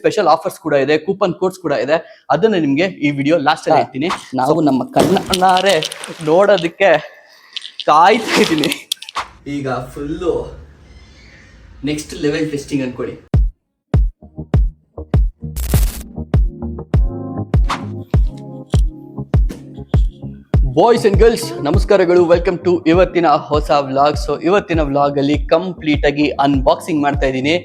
Special offers ಕೂಡ ಇದೆ, coupon codes ಕೂಡ ಇದೆ. ಅದನ್ನ ನಿಮ್ಗೆ ಈ ವಿಡಿಯೋ ಲಾಸ್ಟ್ ಅಲ್ಲಿ ಹೇಳ್ತೀನಿ. ನಾವು ನಮ್ಮ ಕಣ್ಣಾರೆ ನೋಡೋದಕ್ಕೆ ಕಾಯ್ತಾ ಇದ್ದೀನಿ. ಈಗ ಫುಲ್ಲು ನೆಕ್ಸ್ಟ್ ಲೆವೆಲ್ ಟೆಸ್ಟಿಂಗ್ ಅನ್ಕೊಳ್ಳಿ. ಬಾಯ್ಸ್ ಅಂಡ್ ಗರ್ಲ್ಸ್, ನಮಸ್ಕಾರಗಳು. ವೆಲ್ಕಮ್ ಟು ಇವತ್ತಿನ ಹೊಸ ವ್ಲಾಗ್. ಸೊ ಇವತ್ತಿನ ವ್ಲಾಗ್ ಅಲ್ಲಿ ಕಂಪ್ಲೀಟ್ ಆಗಿ ಅನ್ಬಾಕ್ಸಿಂಗ್ ಮಾಡ್ತಾ ಇದ್ದೀನಿ.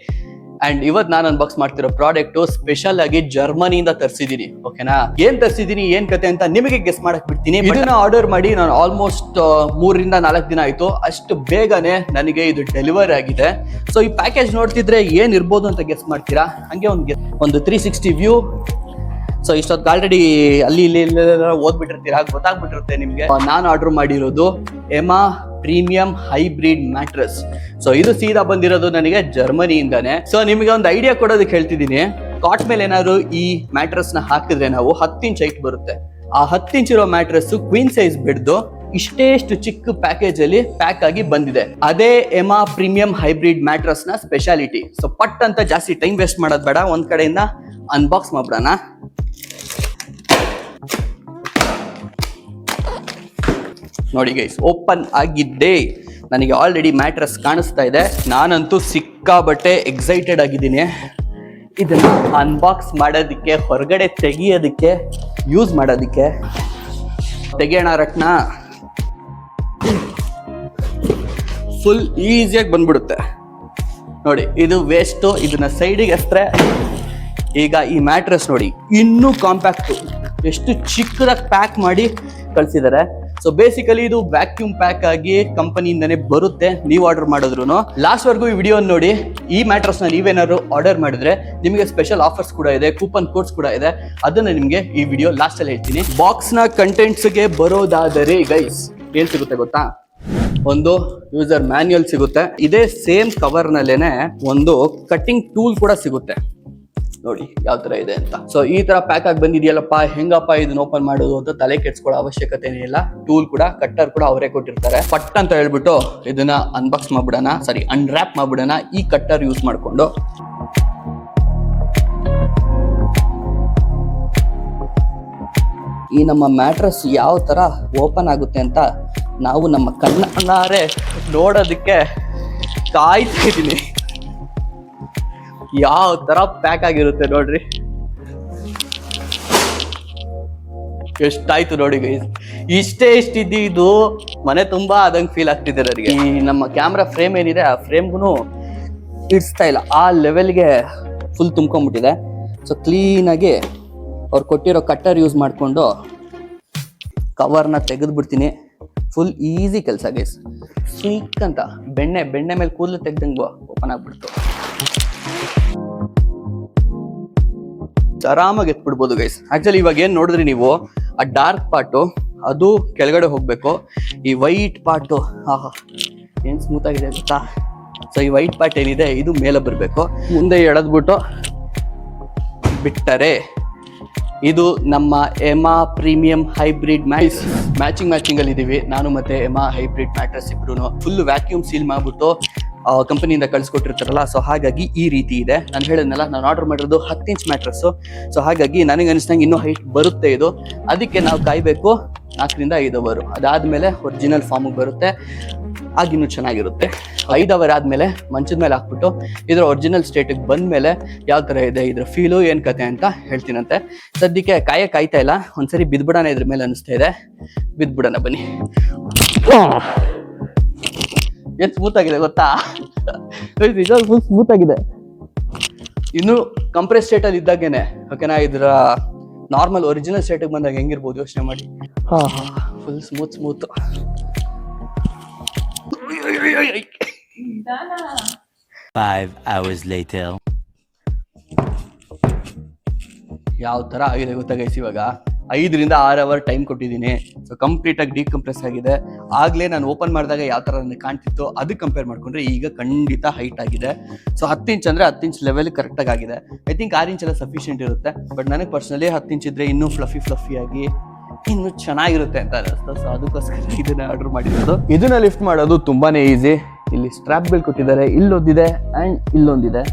ಅಂಡ್ ಇವತ್ತು ನಾನು ಅನ್ಬಾಕ್ಸ್ ಮಾಡ್ತಿರೋ ಪ್ರಾಡಕ್ಟ್ ಸ್ಪೆಷಲ್ ಆಗಿ ಜರ್ಮನಿಯಿಂದ ತರಿಸಿದೀನಿ. ಓಕೆನಾ, ಏನ್ ತರಿಸಿದೀನಿ ಏನ್ ಕತೆ ಅಂತ ನಿಮಗೆ ಗೆಸ್ ಮಾಡಕ್ ಬಿಡ್ತೀನಿ. ಇದನ್ನ ಆರ್ಡರ್ ಮಾಡಿ ನಾನು ಆಲ್ಮೋಸ್ಟ್ 3 ರಿಂದ 4 ದಿನ ಆಯ್ತು. ಅಷ್ಟು ಬೇಗನೆ ನನಗೆ ಇದು ಡೆಲಿವರಿ ಆಗಿದೆ. ಸೊ ಈ ಪ್ಯಾಕೇಜ್ ನೋಡ್ತಿದ್ರೆ ಏನ್ ಇರ್ಬೋದು ಅಂತ ಗೆಸ್ ಮಾಡ್ತೀರಾ? ಹಂಗೆ ಒಂದು 360 ವ್ಯೂ. ಸೊ ಇಷ್ಟೊತ್ತು ಆಲ್ರೆಡಿ ಅಲ್ಲಿ ಇಲ್ಲಿ ಓದ್ಬಿಟ್ಟಿರ್ತೀರಾ, ಗೊತ್ತಾಗ್ಬಿಟ್ಟಿರುತ್ತೆ ನಿಮ್ಗೆ. ನಾನು ಆರ್ಡರ್ ಮಾಡಿರೋದು ಎಮಾ ಪ್ರೀಮಿಯಂ ಹೈಬ್ರಿಡ್ ಮ್ಯಾಟ್ರೆಸ್. ಸೊ ಇದು ಸೀದಾ ಬಂದಿರೋದು ನನಗೆ ಜರ್ಮನಿಯಿಂದಾನೆ. ಸೊ ನಿಮಗೆ ಒಂದು ಐಡಿಯಾ ಕೊಡೋದಕ್ಕೆ ಹೇಳ್ತಿದ್ದೀನಿ. ಕಾಟ್ ಮೇಲೆ ಏನಾದ್ರು ಈ ಮ್ಯಾಟ್ರೆಸ್ ನ ಹಾಕಿದ್ರೆ ನಾವು 10 ಇಂಚ್ ಹೈಟ್ ಬರುತ್ತೆ. ಆ 10 ಇಂಚ್ ಇರೋ ಮ್ಯಾಟ್ರೆಸ್ ಕ್ವೀನ್ ಸೈಜ್ ಬಿಡ್ದು ಇಷ್ಟೇಷ್ಟು ಚಿಕ್ಕ ಪ್ಯಾಕೇಜ್ ಅಲ್ಲಿ ಪ್ಯಾಕ್ ಆಗಿ ಬಂದಿದೆ. ಅದೇ ಎಮಾ ಪ್ರೀಮಿಯಂ ಹೈಬ್ರಿಡ್ ಮ್ಯಾಟ್ರೆಸ್ ನ ಸ್ಪೆಷಾಲಿಟಿ. ಸೊ ಪಟ್ ಅಂತ ಜಾಸ್ತಿ ಟೈಮ್ ವೇಸ್ಟ್ ಮಾಡೋದ್ ಬೇಡ, ಒಂದ್ ಕಡೆಯಿಂದ ಅನ್ಬಾಕ್ಸ್ ಮಾಡ್ಬಿಡೋಣ. ನೋಡಿ ಗೈಸ್, ಓಪನ್ ಆಗಿದ್ದೆ. ನನಗೆ ಆಲ್ರೆಡಿ ಮ್ಯಾಟ್ರೆಸ್ ಕಾಣಿಸ್ತಾ ಇದೆ. ನಾನಂತೂ ಸಿಕ್ಕಾಬಟ್ಟೆ ಎಕ್ಸೈಟೆಡ್ ಆಗಿದ್ದೀನಿ ಇದನ್ನ ಅನ್ಬಾಕ್ಸ್ ಮಾಡೋದಕ್ಕೆ, ಹೊರಗಡೆ ತೆಗಿಯೋದಕ್ಕೆ, ಯೂಸ್ ಮಾಡೋದಕ್ಕೆ. ತೆಗಿಯೋಣ ರಟ್ನ. ಫುಲ್ ಈಸಿಯಾಗಿ ಬಂದ್ಬಿಡುತ್ತೆ ನೋಡಿ. ಇದು ವೇಸ್ಟು, ಇದನ್ನ ಸೈಡಿಗೆ ಎಸ್ತ್ರೆ. ಈಗ ಈ ಮ್ಯಾಟ್ರೆಸ್ ನೋಡಿ, ಇನ್ನೂ ಕಾಂಪ್ಯಾಕ್ಟು, ಎಷ್ಟು ಚಿಕ್ಕದಾಗಿ ಪ್ಯಾಕ್ ಮಾಡಿ ಕಳ್ಸಿದ್ದಾರೆ. ಸೊ ಬೇಸಿಕಲಿ ಇದು ವ್ಯಾಕ್ಯೂಮ್ ಪ್ಯಾಕ್ ಆಗಿ ಕಂಪನಿಯಿಂದನೇ ಬರುತ್ತೆ. ನೀವು ಆರ್ಡರ್ ಮಾಡಿದ್ರು ಲಾಸ್ಟ್ ವರ್ಗೂ ಈ ವಿಡಿಯೋ ನೋಡಿ. ಈ ಮ್ಯಾಟ್ರೆಸ್ ನ ನೀವೇನಾದ್ರು ಆರ್ಡರ್ ಮಾಡಿದ್ರೆ ನಿಮಗೆ ಸ್ಪೆಷಲ್ ಆಫರ್ಸ್ ಕೂಡ ಇದೆ, ಕೂಪನ್ ಕೋಡ್ಸ್ ಕೂಡ ಇದೆ. ಅದನ್ನ ನಿಮ್ಗೆ ಈ ವಿಡಿಯೋ ಲಾಸ್ಟ್ ಅಲ್ಲಿ ಹೇಳ್ತೀನಿ. ಬಾಕ್ಸ್ ನ ಕಂಟೆಂಟ್ಸ್ ಗೆ ಬರೋದಾದರೆ ಗೈಸ್ ಏನ್ ಸಿಗುತ್ತೆ ಗೊತ್ತಾ? ಒಂದು ಯೂಸರ್ ಮ್ಯಾನ್ಯುಯಲ್ ಸಿಗುತ್ತೆ. ಇದೇ ಸೇಮ್ ಕವರ್ ನಲ್ಲೇನೆ ಒಂದು ಕಟ್ಟಿಂಗ್ ಟೂಲ್ ಕೂಡ ಸಿಗುತ್ತೆ. ನೋಡಿ ಯಾವ ತರ ಇದೆ ಅಂತ. ಸೊ ಈ ತರ ಪ್ಯಾಕ್ ಆಗಿ ಬಂದಿದೆಯಲ್ಲಪ್ಪ, ಹೆಂಗಪ್ಪ ಇದನ್ನ ಓಪನ್ ಮಾಡೋದು ಅಂತ ತಲೆ ಕೆಡ್ಸ್ಕೊಳ್ಳೋ ಅವಶ್ಯಕತೆನೇ ಇಲ್ಲ. ಟೂಲ್ ಕೂಡ, ಕಟ್ಟರ್ ಕೂಡ ಅವರೇ ಕೊಟ್ಟಿರ್ತಾರೆ. ಪಟ್ ಅಂತ ಹೇಳ್ಬಿಟ್ಟು ಇದನ್ನ ಅನ್ಬಾಕ್ಸ್ ಮಾಡ್ಬಿಡೋಣ, ಅನ್ರ್ಯಾಪ್ ಮಾಡ್ಬಿಡೋಣ ಈ ಕಟ್ಟರ್ ಯೂಸ್ ಮಾಡ್ಕೊಂಡು. ಈ ನಮ್ಮ ಮ್ಯಾಟ್ರೆಸ್ ಯಾವ ತರ ಓಪನ್ ಆಗುತ್ತೆ ಅಂತ ನಾವು ನಮ್ಮ ಕಣ್ಣಾರೆ ನೋಡೋದಕ್ಕೆ ಕಾಯ್ತಾ ಇದ್ದೀನಿ. ಯಾವ ತರ ಪ್ಯಾಕ್ ಆಗಿರುತ್ತೆ ನೋಡ್ರಿ. ಎಷ್ಟಾಯ್ತು ನೋಡಿ ಗೈಸ್. ಇಷ್ಟಿದ್ದು ಮನೆ ತುಂಬಾ ಆದಂಗೆ ಫೀಲ್ ಆಗ್ತಿದೆ ನನಗೆ. ಈ ನಮ್ಮ ಕ್ಯಾಮ್ರಾ ಫ್ರೇಮ್ ಏನಿದೆ ಆ ಫ್ರೇಮ್ಗೂ ಇಡ್ಸ್ತಾ ಇಲ್ಲ, ಆ ಲೆವೆಲ್ಗೆ ಫುಲ್ ತುಂಬ್ಕೊಂಡ್ಬಿಟ್ಟಿದೆ. ಸೊ ಕ್ಲೀನ್ ಆಗಿ ಅವ್ರು ಕೊಟ್ಟಿರೋ ಕಟ್ಟರ್ ಯೂಸ್ ಮಾಡಿಕೊಂಡು ಕವರ್ನ ತೆಗೆದು ಬಿಡ್ತೀನಿ. ಫುಲ್ ಈಸಿ ಕೆಲಸ ಗೈಸ್. ಸ್ವೀಕ್ ಅಂತ ಬೆಣ್ಣೆ ಮೇಲೆ ಕೂದಲು ತೆಗ್ದಂಗೆ ಓಪನ್ ಆಗ್ಬಿಡ್ತು. ಆರಾಮಾಗಿ ಎತ್ಬಿಡ್ಬೋದು ಗೈಸ್. ಆಕ್ಚುಲಿ ಇವಾಗ ಏನ್ ನೋಡಿದ್ರಿ ನೀವು, ಆ ಡಾರ್ಕ್ ಪಾರ್ಟು ಅದು ಕೆಳಗಡೆ ಹೋಗ್ಬೇಕು. ಈ ವೈಟ್ ಪಾರ್ಟು ಏನ್ ಸ್ಮೂತ್ ಆಗಿದೆ ಗೊತ್ತಾ? ಸೊ ಈ ವೈಟ್ ಪಾರ್ಟ್ ಏನಿದೆ ಇದು ಮೇಲೆ ಬರಬೇಕು. ಮುಂದೆ ಎಳೆದ್ಬಿಟ್ಟು ಬಿಟ್ಟರೆ ಇದು ನಮ್ಮ ಎಮಾ ಪ್ರೀಮಿಯಂ ಹೈಬ್ರಿಡ್ ಮ್ಯಾಚಿಂಗ್ ಅಲ್ಲಿ ಇದೀವಿ. ನಾನು ಮತ್ತೆ ಎಮಾ ಹೈಬ್ರಿಡ್ ಮ್ಯಾಟ್ರೆಸ್ ಇಬ್ರು ಫುಲ್ ವ್ಯಾಕ್ಯೂಮ್ ಸೀಲ್ ಮಾಡ್ಬಿಟ್ಟು ಕಂಪನಿಯಿಂದ ಕಳ್ಸಿಕೊಟ್ಟಿರ್ತಾರಲ್ಲ. ಸೊ ಹಾಗಾಗಿ ಈ ರೀತಿ ಇದೆ. ನಾನು ಹೇಳಿದ್ನಲ್ಲ, ನಾನು ಆರ್ಡರ್ ಮಾಡಿರೋದು 10 ಇಂಚ್ ಮ್ಯಾಟ್ರೆಸ್. ಸೊ ಹಾಗಾಗಿ ನನಗೆ ಅನಿಸ್ದಂಗೆ ಇನ್ನೂ ಹೈಟ್ ಬರುತ್ತೆ ಇದು. ಅದಕ್ಕೆ ನಾವು ಕಾಯ್ಬೇಕು 4 ರಿಂದ 5 ಅವರ್. ಅದಾದ್ಮೇಲೆ ಒರಿಜಿನಲ್ ಫಾರ್ಮಿಗೆ ಬರುತ್ತೆ, ಆಗಿನ್ನೂ ಚೆನ್ನಾಗಿರುತ್ತೆ. 5 ಅವರ್ ಆದ್ಮೇಲೆ ಮಂಚದ ಮೇಲೆ ಹಾಕ್ಬಿಟ್ಟು ಇದ್ರ ಒರಿಜಿನಲ್ ಸ್ಟೇಟಿಗೆ ಬಂದ್ಮೇಲೆ ಯಾವ ತರ ಇದೆ ಇದ್ರ ಫೀಲು ಏನ್ ಕತೆ ಅಂತ ಹೇಳ್ತೀನಂತೆ. ಸದ್ಯಕ್ಕೆ ಕಾಯ್ತಾ ಇಲ್ಲ, ಒಂದ್ಸರಿ ಬಿದ್ಬಿಡೋಣ ಇದ್ರ ಮೇಲೆ ಅನಿಸ್ತಾ ಇದೆ. ಬಿದ್ಬಿಡೋಣ ಬನ್ನಿ. ಏನ್ ಸ್ಮೂತ್ ಆಗಿದೆ ಗೊತ್ತಾ? ಫುಲ್ ಸ್ಮೂತ್ ಆಗಿದೆ. ಇನ್ನು ಕಂಪ್ರೆಸ್ ಸ್ಟೇಟ್ ಅಲ್ಲಿ ಇದ್ದಾಗೇನೆ, ಓಕೆನಾ? ಇದ್ರ ನಾರ್ಮಲ್ ಒರಿಜಿನಲ್ ಸ್ಟೇಟ್ ಬಂದಾಗ ಹೆಂಗಿರ್ಬೋದು ಯೋಚನೆ ಮಾಡಿ. Full smooth. 5 hours later. ಯಾವ ತರ ಆಗಿದೆ ಗೊತ್ತಾ ಗೈಸ್? ಇವಾಗ 5 ರಿಂದ 6 ಅವರ್ ಟೈಮ್ ಕೊಟ್ಟಿದ್ದೀನಿ. ಸೊ ಕಂಪ್ಲೀಟ್ ಆಗಿ ಡಿಕಂಪ್ರೆಸ್ ಆಗಿದೆ. ಆಗ್ಲೇ ನಾನು ಓಪನ್ ಮಾಡಿದಾಗ ಯಾವ ತರ ನನಗೆ ಕಾಣ್ತಿತ್ತು ಅದಕ್ಕೆ ಕಂಪೇರ್ ಮಾಡ್ಕೊಂಡ್ರೆ ಈಗ ಖಂಡಿತ ಹೈಟ್ ಆಗಿದೆ. ಸೊ 10 ಇಂಚ್ ಅಂದ್ರೆ 10 ಇಂಚ್ ಲೆವೆಲ್ ಕರೆಕ್ಟ್ ಆಗಿದೆ. ಐ ಥಿಂಕ್ 6 ಇಂಚ್ ಎಲ್ಲ ಸಫಿಷಿಯಂಟ್ ಇರುತ್ತೆ. ಬಟ್ ನನಗೆ ಪರ್ಸನಲಿ 10 ಇಂಚ್ ಇದ್ರೆ ಇನ್ನೂ ಫ್ಲಫಿ ಆಗಿ ಇನ್ನು ಚೆನ್ನಾಗಿರುತ್ತೆ ಅಂತ ಅನಿಸ್ತು. ಸೊ ಅದಕ್ಕೋಸ್ಕರ ಇದನ್ನ ಆರ್ಡರ್ ಮಾಡಿರೋದು. ಇದನ್ನ ಲಿಫ್ಟ್ ಮಾಡೋದು ತುಂಬಾನೇ ಈಸಿ. ಇಲ್ಲಿ ಸ್ಟ್ರಾಪ್ ಬೆಲ್ಟ್ ಕೊಟ್ಟಿದ್ದಾರೆ, ಇಲ್ಲೊಂದಿದೆ ಅಂಡ್ ಇಲ್ಲೊಂದಿದೆ.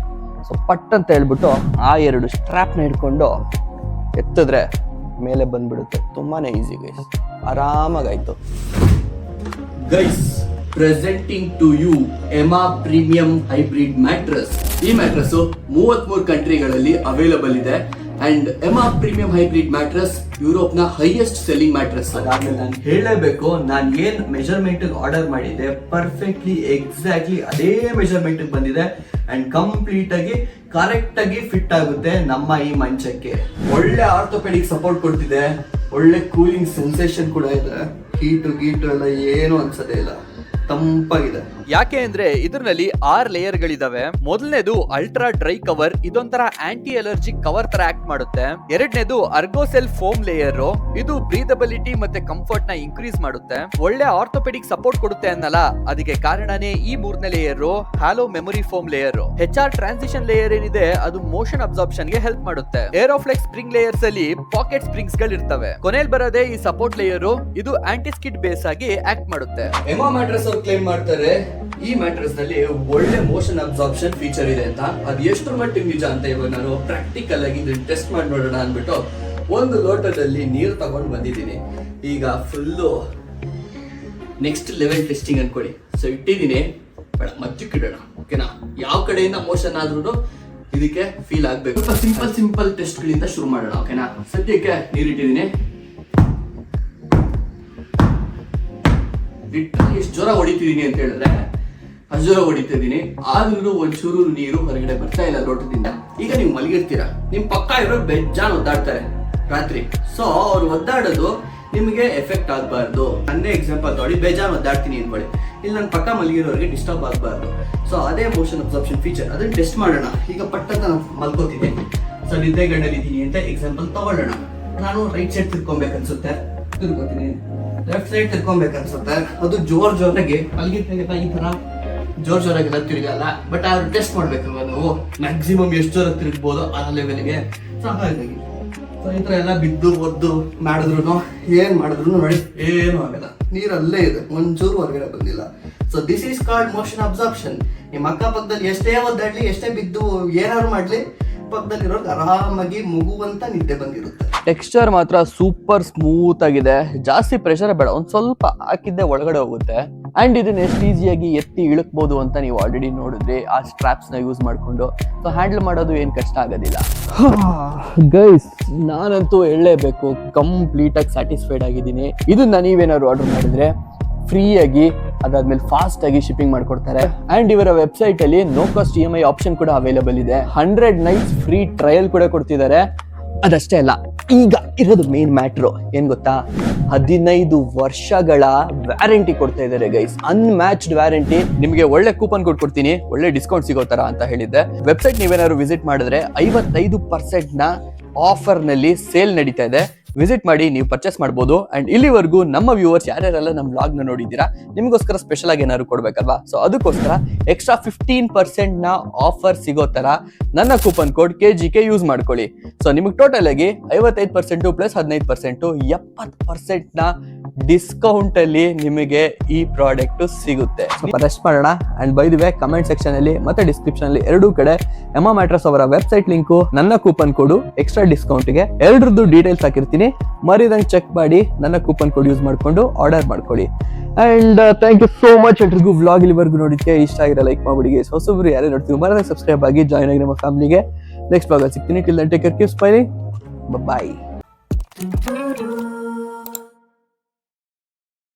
ಸೊ ಪಟ್ ಅಂತ ಹೇಳ್ಬಿಟ್ಟು ಆ 2 ಸ್ಟ್ರಾಪ್ನ ಹಿಡ್ಕೊಂಡು ಎತ್ತಿದ್ರೆ ಮೇಲೆ ಬಂದ್ಬಿಡುತ್ತೆ. ತುಂಬಾನೇ ಈಸಿ ಗೈಸ್, ಆರಾಮಾಗಾಯ್ತು. Guys, presenting to you Emma premium hybrid mattress. ಈ ಮ್ಯಾಟ್ರಸ್ 33 ಕಂಟ್ರಿಗಳಲ್ಲಿ ಅವೈಲಬಲ್ ಇದೆ and Emma premium hybrid mattress Europe ನ ಹೈಯೆಸ್ಟ್ ಸೆಲ್ಲಿಂಗ್ ಮ್ಯಾಟ್ರಸ್. ಅದಾದ್ಮೇಲೆ ನಾನು ಹೇಳಲೇಬೇಕು, ನಾನು ಏನ್ ಮೆಜರ್ಮೆಂಟ್ ಆರ್ಡರ್ ಮಾಡಿದ್ದೆ ಪರ್ಫೆಕ್ಟ್ಲಿ ಎಕ್ಸಾಕ್ಟ್ಲಿ ಅದೇ ಮೆಜರ್ಮೆಂಟ್ ಬಂದಿದೆ ಅಂಡ್ ಕಂಪ್ಲೀಟ್ ಆಗಿ ಕರೆಕ್ಟ್ ಆಗಿ ಫಿಟ್ ಆಗುತ್ತೆ ನಮ್ಮ ಈ ಮಂಚಕ್ಕೆ. ಒಳ್ಳೆ ಆರ್ಥೋಪೆಡಿಕ್ ಸಪೋರ್ಟ್ ಕೊಡ್ತಿದೆ, ಒಳ್ಳೆ ಕೂಲಿಂಗ್ ಸೆನ್ಸೇಷನ್ ಕೂಡ ಇದೆ. ಗೀಟು ಎಲ್ಲ ಏನು ಅನ್ಸದೇ ಇಲ್ಲ, ತಂಪಾಗಿದೆ. ಯಾಕೆ ಅಂದ್ರೆ ಇದರಲ್ಲಿ 6 ಲೇಯರ್ಗಳಿದಾವೆ. ಮೊದಲನೇದು ಅಲ್ಟ್ರಾ ಡ್ರೈ ಕವರ್, ಇದೊಂಥರ ಆಂಟಿ ಅಲರ್ಜಿಕ್ ಕವರ್ ತರ ಆಕ್ಟ್ ಮಾಡುತ್ತೆ. ಎರಡನೇದು ಅರ್ಗೋಸೆಲ್ ಫೋಮ್ ಲೇಯರ್, ಇದು ಬ್ರೀದಬಿಲಿಟಿ ಮತ್ತೆ ಕಂಫರ್ಟ್ ನ ಇನ್ಕ್ರೀಸ್ ಮಾಡುತ್ತೆ. ಒಳ್ಳೆ ಆರ್ಥೋಪೆಡಿಕ್ ಸಪೋರ್ಟ್ ಕೊಡುತ್ತೆ ಅನ್ನಲ್ಲ, ಅದಕ್ಕೆ ಕಾರಣನೇ ಈ 3ನೇ layer hello memory foam layer. HR transition layer ಏನಿದೆ ಅದು ಮೋಷನ್ ಅಬ್ಸಾರ್ಪ್ಷನ್ ಗೆ ಹೆಲ್ಪ್ ಮಾಡುತ್ತೆ. ಏರೋಫ್ಲೆಕ್ಸ್ ಸ್ಪ್ರಿಂಗ್ ಲೇಯರ್ಸ್ ಅಲ್ಲಿ ಪಾಕೆಟ್ ಸ್ಪ್ರಿಂಗ್ಸ್ ಗಳು ಇರ್ತವೆ. ಕೊನೆಯಲ್ಲಿ ಬರೋದೇ ಈ ಸಪೋರ್ಟ್ ಲೇಯರ್, ಇದು ಆಂಟಿ ಸ್ಕಿಡ್ ಬೇಸ್ ಆಗಿ ಆಕ್ಟ್ ಮಾಡುತ್ತೆ. ಎಮಾ ಮ್ಯಾಟ್ರಸ್ ಅವರು ಕ್ಲೇಮ್ ಮಾಡ್ತಾರೆ ಈ ಮ್ಯಾಟ್ರಸ್ ನಲ್ಲಿ ಒಳ್ಳೆ ಮೋಷನ್ ಅಬ್ಸಾರ್ಪ್ಷನ್ ಫೀಚರ್ ಇದೆ ಅಂತ. ಅದು ಎಷ್ಟು ಮಟ್ಟಿಗೆ ನಿಜ ಅಂತ ಇವಾಗ ನಾನು ಪ್ರಾಕ್ಟಿಕಲ್ ಆಗಿ ಟೆಸ್ಟ್ ಮಾಡಿ ನೋಡೋಣ ಅಂದ್ಬಿಟ್ಟು ಒಂದು ಲೋಟದಲ್ಲಿ ನೀರು ತಗೊಂಡು ಬಂದಿದ್ದೀನಿ. ಈಗ ಫುಲ್ಲು ನೆಕ್ಸ್ಟ್ ಲೆವೆಲ್ ಟೆಸ್ಟಿಂಗ್ ಅನ್ಕೊಳ್ಳಿ. ಸೊ ಇಟ್ಟಿದ್ದೀನಿ, ಬೇಡ ಮಧ್ಯಕ್ಕೆ ಇಡೋಣ, ಓಕೆನಾ? ಯಾವ ಕಡೆಯಿಂದ ಮೋಷನ್ ಆದ್ರೂ ಇದಕ್ಕೆ ಫೀಲ್ ಆಗ್ಬೇಕು. ಸಿಂಪಲ್ ಟೆಸ್ಟ್ ಗಳಿಂದ ಶುರು ಮಾಡೋಣ, ಓಕೆನಾ? ಸದ್ಯಕ್ಕೆ ನೀರಿಟ್ಟಿದ್ದೀನಿ. ಲಿಟ್ರಲಿ ಎಷ್ಟು ಜೋರ ಹೊಡಿತಿದ್ದೀನಿ ಅಂತ ಹೇಳಿದ್ರೆ ಅಷ್ಟು ಜೋರ ಹೊಡಿತಿದ್ದೀನಿ, ಆದ್ರೂ ಒಂಚೂರು ನೀರು ಹೊರಗಡೆ ಬರ್ತಾ ಇಲ್ಲ ಲೋಟದಿಂದ. ಈಗ ನೀವು ಮಲಗಿರ್ತೀರಾ, ನಿಮ್ ಪಕ್ಕ ಇರೋ ಬೆಜ್ಜಾನ್ ಒದ್ದಾಡ್ತಾರೆ ರಾತ್ರಿ. ಸೊ ಅವ್ರು ಒದ್ದಾಡೋದು ನಿಮಗೆ ಎಫೆಕ್ಟ್ ಆಗಬಾರ್ದು. ನನ್ನೇ ಎಕ್ಸಾಂಪಲ್ ನೋಡಿ, ಬೇಜಾನ್ ಒದ್ದಾಡ್ತೀನಿ ಅನ್ಕೊಳ್ಳಿ, ಇಲ್ಲಿ ನನ್ನ ಪಕ್ಕ ಮಲಗಿರೋರಿಗೆ ಡಿಸ್ಟರ್ಬ್ ಆಗಬಾರ್ದು. ಸೊ ಅದೇ ಮೋಷನ್ ಅಬ್ಸಾರ್ಪ್ಷನ್ ಫೀಚರ್, ಅದನ್ನ ಟೆಸ್ಟ್ ಮಾಡೋಣ. ಈಗ ಪಟ್ಟಂತ ನಾನು ಮಲ್ಕೋತೀನಿ, ಸೊ ನಿದ್ದೆಗಣ್ಣಲ್ಲಿದ್ದೀನಿ ಅಂತ ಎಕ್ಸಾಂಪಲ್ ತಗೊಳ್ಳೋಣ. ನಾನು ರೈಟ್ ಸೈಡ್ ತಿರ್ಕೊಬೇಕನ್ಸುತ್ತೆ, ತಿರ್ಕೋತೀನಿ. ಲೆಫ್ಟ್ ಸೈಡ್ ತಿರ್ಕೊಬೇಕನ್ಸುತ್ತೆ, ಅದು ಜೋರಾಗಿ ಮಲಗಿರ್ತಾಗ ಈ ತರ ಜೋರಾಗೆಲ್ಲ ತಿರುಗಲ್ಲ. ಬಟ್ ಅವ್ರು ಟೆಸ್ಟ್ ಮಾಡ್ಬೇಕಲ್ವ ನಾವು, ಮ್ಯಾಕ್ಸಿಮಮ್ ಎಷ್ಟು ಜೋರ ತಿರುಗ್ಬೋದು ಆ ಲೆವೆಲ್ಗೆ. ಸೊ ಹಾಗಾಗಿ ಈ ತರ ಎಲ್ಲ ಬಿದ್ದು ಒದ್ದು ಮಾಡಿದ್ರು ಏನ್ ಮಾಡಿದ್ರು ನೋಡಿ ಏನು ಆಗಲ್ಲ, ನೀರಲ್ಲೇ ಇದೆ, ಒಂಚೂರು ಹೊರಗಡೆ ಬಂದಿಲ್ಲ. So this is called motion absorption. ನಿಮ್ಮ ಅಕ್ಕಪಕ್ಕದಲ್ಲಿ ಎಷ್ಟೇ ಒದ್ದಾಡ್ಲಿ, ಎಷ್ಟೇ ಬಿದ್ದು ಏನಾದ್ರು ಮಾಡ್ಲಿ, ಪಕ್ಕದಲ್ಲಿರೋರ್ಗೆ ಆರಾಮಾಗಿ ಮಗುವಂತ ನಿದ್ದೆ ಬಂದಿರುತ್ತೆ. ಟೆಕ್ಸ್ಚರ್ ಮಾತ್ರ ಸೂಪರ್ ಸ್ಮೂತ್ ಆಗಿದೆ, ಜಾಸ್ತಿ ಪ್ರೆಷರ್ ಬೇಡ, ಒಂದ್ ಸ್ವಲ್ಪ ಹಾಕಿದ್ದೆ ಒಳಗಡೆ ಹೋಗುತ್ತೆ. ಅಂಡ್ ಇದನ್ನ ಎಷ್ಟು ಈಸಿಯಾಗಿ ಎತ್ತಿ ಇಳಕ್ಬೋದು ಅಂತ ನೀವು ಆಲ್ರೆಡಿ ನೋಡಿದ್ರಿ ಆ ಸ್ಟ್ರಾಪ್ಸ್ ನ ಯೂಸ್ ಮಾಡ್ಕೊಂಡು. ಸೊ ಹ್ಯಾಂಡಲ್ ಮಾಡೋದು ಏನ್ ಕಷ್ಟ ಆಗೋದಿಲ್ಲ. ಗೈಸ್, ನಾನಂತೂ ಹೇಳಲೇಬೇಕು, ಕಂಪ್ಲೀಟ್ ಆಗಿ ಸ್ಯಾಟಿಸ್ಫೈಡ್ ಆಗಿದ್ದೀನಿ. ಇದನ್ನ ನೀವೇನಾದ್ರು ಆರ್ಡರ್ ಮಾಡಿದ್ರೆ ಫ್ರೀ ಆಗಿ, ಅದಾದ್ಮೇಲೆ ಫಾಸ್ಟ್ ಆಗಿ ಶಿಪ್ಪಿಂಗ್ ಮಾಡ್ಕೊಡ್ತಾರೆ. ಅಂಡ್ ಇವರ ವೆಬ್ಸೈಟ್ ಅಲ್ಲಿ ನೋ ಕಾಸ್ಟ್ EMI ಆಪ್ಷನ್ ಕೂಡ ಅವೈಲೇಬಲ್ ಇದೆ. 100 ನೈಟ್ಸ್ ಫ್ರೀ ಟ್ರಯಲ್ ಕೂಡ ಕೊಡ್ತಿದ್ದಾರೆ. ಅದಷ್ಟೇ ಅಲ್ಲ, ಈಗ ಇರೋದು ಮೇನ್ ಮ್ಯಾಟ್ರು ಏನ್ ಗೊತ್ತಾ, 15 ವರ್ಷಗಳ ವ್ಯಾರಂಟಿ ಕೊಡ್ತಾ ಇದ್ದಾರೆ ಗೈಸ್, ಅನ್ಮ್ಯಾಚ್ಡ್ ವ್ಯಾರಂಟಿ. ನಿಮಗೆ ಒಳ್ಳೆ ಕೂಪನ್ ಕೋಡ್ ಕೊಡ್ತೀನಿ, ಒಳ್ಳೆ ಡಿಸ್ಕೌಂಟ್ ಸಿಗೋ ತರ ಅಂತ ಹೇಳಿದ್ದೆ. ವೆಬ್ಸೈಟ್ ನೀವೇನಾದ್ರು ವಿಸಿಟ್ ಮಾಡಿದ್ರೆ 55% ನ ಆಫರ್ ನಲ್ಲಿ ಸೇಲ್ ನಡೀತಾ ಇದೆ. ವಿಸಿಟ್ ಮಾಡಿ ನೀವು ಪರ್ಚೇಸ್ ಮಾಡ್ಬೋದು. ಅಂಡ್ ಇಲ್ಲಿವರೆಗೂ ನಮ್ಮ ವ್ಯೂವರ್ಸ್ ಯಾರ್ಯಾರೆಲ್ಲ ನಮ್ಮ ವ್ಲಾಗ್ ನ ನೋಡಿದ್ದೀರಾ, ನಿಮಗೋಸ್ಕರ ಸ್ಪೆಷಲ್ ಆಗಿ ಏನಾದ್ರು ಕೊಡ್ಬೇಕಲ್ವಾ? ಸೊ ಅದಕ್ಕೋಸ್ಕರ ಎಕ್ಸ್ಟ್ರಾ 15% ನ ಆಫರ್ ಸಿಗೋ ತರ ನನ್ನ ಕೂಪನ್ ಕೋಡ್ KGK ಯೂಸ್ ಮಾಡ್ಕೊಳ್ಳಿ. ಸೊ ನಿಮಗೆ ಟೋಟಲ್ ಆಗಿ 55% ಪ್ಲಸ್ 15% 70% ನ ಡಿಸ್ಕೌಂಟ್ ಅಲ್ಲಿ ನಿಮಗೆ ಈ ಪ್ರಾಡಕ್ಟ್ ಸಿಗುತ್ತೆ. ಸ್ವಲ್ಪ ರೆಸ್ಟ್ ಮಾಡೋಣ. And by the way, comment section ಅಲ್ಲಿ ಮತ್ತೆ ಡಿಸ್ಕ್ರಿಪ್ಷನ್ ಅಲ್ಲಿ ಎರಡೂ ಕಡೆ ಎಮಾ ಮ್ಯಾಟ್ರಸ್ ಅವರ ವೆಬ್ಸೈಟ್ ಲಿಂಕು, ನನ್ನ ಕೂಪನ್ ಕೋಡ್, ಎಕ್ಸ್ಟ್ರಾ ಡಿಸ್ಕೌಂಟ್ ಗೆ ಎರಡರದ್ದು ಡೀಟೇಲ್ಸ್ ಹಾಕಿರ್ತೀನಿ. ಮರಿದಂಗೆ ಚೆಕ್ ಮಾಡಿ ನನ್ನ ಕೂಪನ್ ಕೋಡ್ ಯೂಸ್ ಮಾಡ್ಕೊಂಡು ಆರ್ಡರ್ ಮಾಡ್ಕೊಳ್ಳಿ. And thank you so much ಎಲ್ರಿಗೂ ವ್ಲಾಗ್ ಇಲ್ಲಿವರೆಗೂ ನೋಡಿದ್ಕೆ. ಇಷ್ಟ ಆಗಿರೋ ಲೈಕ್ ಮಾಡ್ಬಿಡಿ. ಹೊಸಬ್ರು ಯಾರೇ ನೋಡ್ತೀವಿ ಮರದಾಗ ಸಬ್ಸ್ಕ್ರೈಬ್ ಆಗಿ ಜಾಯ್ನ್ ಆಗಿ ನಮ್ಮ ಫ್ಯಾಮಿಲಿಗೆ. ನೆಕ್ಸ್ಟ್ ವ್ಲಾಗ್ ಸಿಗ್ತೀನಿ. Till then take care, keep smiling, by.